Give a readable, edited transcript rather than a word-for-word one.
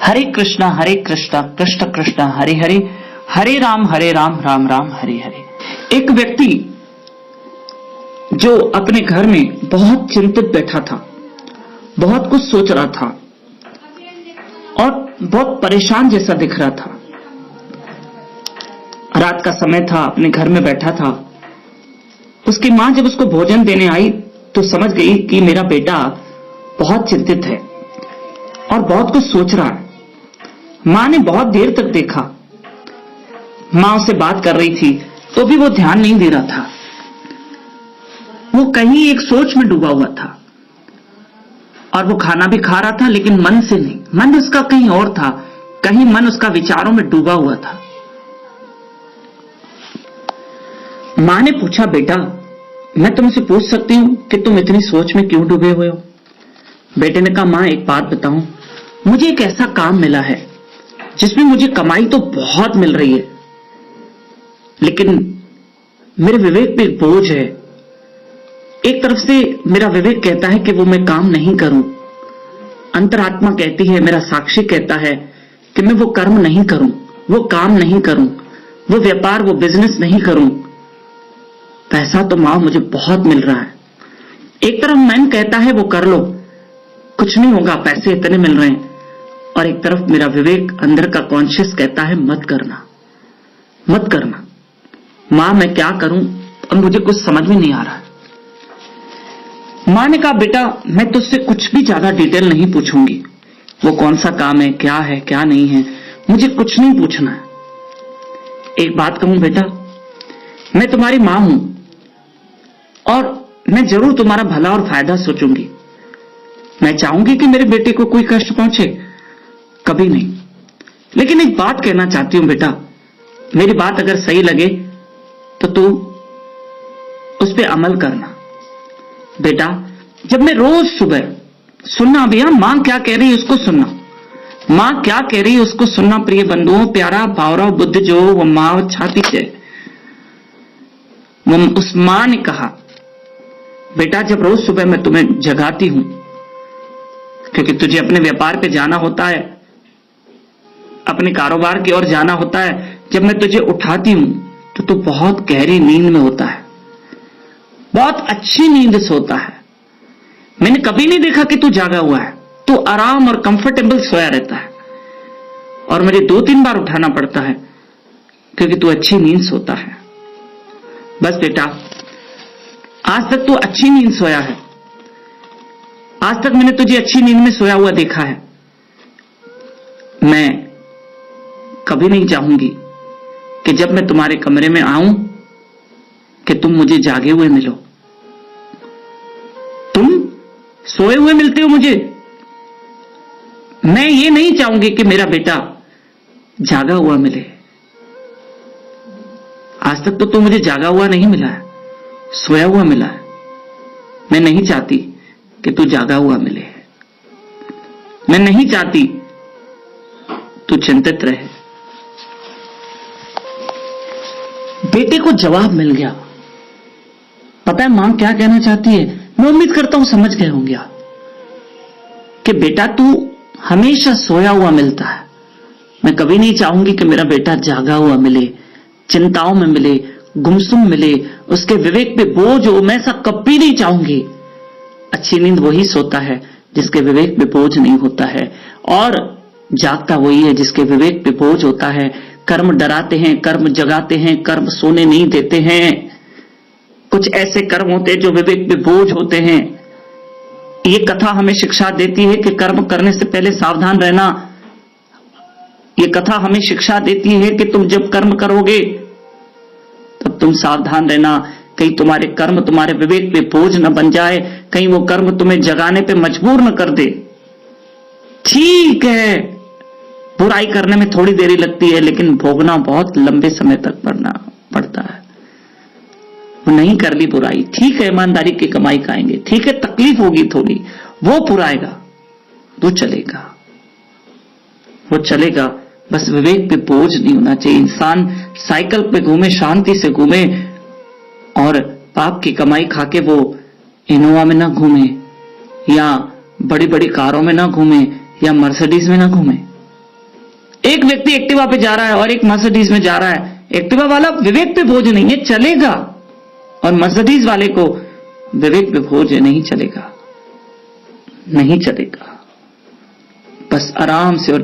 हरे कृष्णा कृष्ण कृष्ण हरे हरे, हरे राम राम राम हरे हरे। एक व्यक्ति जो अपने घर में बहुत चिंतित बैठा था, बहुत कुछ सोच रहा था और बहुत परेशान जैसा दिख रहा था। रात का समय था, अपने घर में बैठा था। उसकी मां जब उसको भोजन देने आई तो समझ गई कि मेरा बेटा बहुत चिंतित है और बहुत कुछ सोच रहा है। मां ने बहुत देर तक देखा, मां उससे बात कर रही थी तो भी वो ध्यान नहीं दे रहा था। वो कहीं एक सोच में डूबा हुआ था और वो खाना भी खा रहा था लेकिन मन से नहीं, मन उसका कहीं और था, कहीं मन उसका विचारों में डूबा हुआ था। मां ने पूछा, बेटा मैं तुमसे पूछ सकती हूं कि तुम इतनी सोच में क्यों डूबे हुए हो? बेटे ने कहा, मां एक बात बताऊं, मुझे एक ऐसा काम मिला है जिसमें मुझे कमाई तो बहुत मिल रही है लेकिन मेरे विवेक पे एक बोझ है। एक तरफ से मेरा विवेक कहता है कि वो मैं काम नहीं करूं, अंतरात्मा कहती है, मेरा साक्षी कहता है कि मैं वो कर्म नहीं करूं, वो काम नहीं करूं, वो व्यापार, वो बिजनेस नहीं करूं। पैसा तो मां मुझे बहुत मिल रहा है। एक तरफ मन कहता है वो कर लो, कुछ नहीं होगा, पैसे इतने मिल रहे हैं, और एक तरफ मेरा विवेक अंदर का कॉन्शियस कहता है मत करना, मत करना। मां मैं क्या करूं, अब मुझे कुछ समझ में नहीं आ रहा। मां ने कहा, बेटा मैं तुझसे कुछ भी ज्यादा डिटेल नहीं पूछूंगी, वो कौन सा काम है, क्या नहीं है, मुझे कुछ नहीं पूछना है। एक बात कहूं बेटा, मैं तुम्हारी मां हूं और मैं जरूर तुम्हारा भला और फायदा सोचूंगी। मैं चाहूंगी कि मेरे बेटे को कोई कष्ट पहुंचे, कभी नहीं। लेकिन एक बात कहना चाहती हूं बेटा, मेरी बात अगर सही लगे तो तू उस पर अमल करना। बेटा जब मैं रोज सुबह सुनना, भैया मां क्या कह रही है उसको सुनना, मां क्या कह रही है उसको सुनना। प्रिय बंधुओं, प्यारा भावरा बुद्ध जो वो मां छाती से, वो उस मां ने कहा, बेटा जब रोज सुबह मैं तुम्हें जगाती हूं क्योंकि तुझे अपने व्यापार पे जाना होता है, अपने कारोबार की ओर जाना होता है, जब मैं तुझे उठाती हूं तो तू बहुत गहरी नींद में होता है, बहुत अच्छी नींद सोता है। मैंने कभी नहीं देखा कि तू जागा हुआ है, तू आराम और कंफर्टेबल सोया रहता है और मुझे 2-3 बार उठाना पड़ता है क्योंकि तू अच्छी नींद सोता है। बस बेटा आज तक तू अच्छी नींद सोया है, आज तक मैंने तुझे अच्छी नींद में सोया हुआ देखा है। मैं कभी नहीं चाहूंगी कि जब मैं तुम्हारे कमरे में आऊं कि तुम मुझे जागे हुए मिलो। तुम सोए हुए मिलते हो मुझे, मैं ये नहीं चाहूंगी कि मेरा बेटा जागा हुआ मिले। आज तक तो तू मुझे जागा हुआ नहीं मिला है, सोया हुआ मिला है। मैं नहीं चाहती कि तू जागा हुआ मिले, मैं नहीं चाहती तू चिंतित रहे। बेटे को जवाब मिल गया। पता है मां क्या कहना चाहती है? मैं उम्मीद करता हूं समझ गए होंगे आप कि बेटा तू हमेशा सोया हुआ मिलता है, मैं कभी नहीं चाहूंगी कि मेरा बेटा जागा हुआ मिले, चिंताओं में मिले, गुमसुम मिले, उसके विवेक पे बोझ हो। मैं ऐसा कभी नहीं चाहूंगी। अच्छी नींद वही सोता है जिसके विवेक पे बोझ नहीं होता है, और जागता वही है जिसके विवेक पे बोझ होता है। कर्म डराते हैं, कर्म जगाते हैं, कर्म सोने नहीं देते हैं। कुछ ऐसे कर्म होते हैं जो विवेक पे बोझ होते हैं। ये कथा हमें शिक्षा देती है कि कर्म करने से पहले सावधान रहना। ये कथा हमें शिक्षा देती है कि तुम जब कर्म करोगे तब तुम सावधान रहना, कहीं तुम्हारे कर्म तुम्हारे विवेक पे बोझ न बन जाए, कहीं वो कर्म तुम्हें जगाने पे मजबूर न कर दे। ठीक है, बुराई करने में थोड़ी देरी लगती है लेकिन भोगना बहुत लंबे समय तक पड़ता है। वो नहीं कर ली बुराई, ठीक है, ईमानदारी की कमाई खाएंगे, ठीक है, तकलीफ होगी थोड़ी, वो पुराएगा, वो चलेगा, वो चलेगा। बस विवेक पे बोझ नहीं होना चाहिए। इंसान साइकिल पे घूमे, शांति से घूमे, और पाप की कमाई खाके वो इनोवा में ना घूमे, या बड़ी बड़ी कारों में ना घूमे, या मर्सिडीज में ना घूमे। एक व्यक्ति एक्टिवा पे जा रहा है और एक मर्सिडीज में जा रहा है। एक्टिवा वाला विवेक पे बोझ नहीं है, चलेगा, और मर्सिडीज वाले को विवेक पे बोझ नहीं चलेगा, नहीं चलेगा। बस आराम से और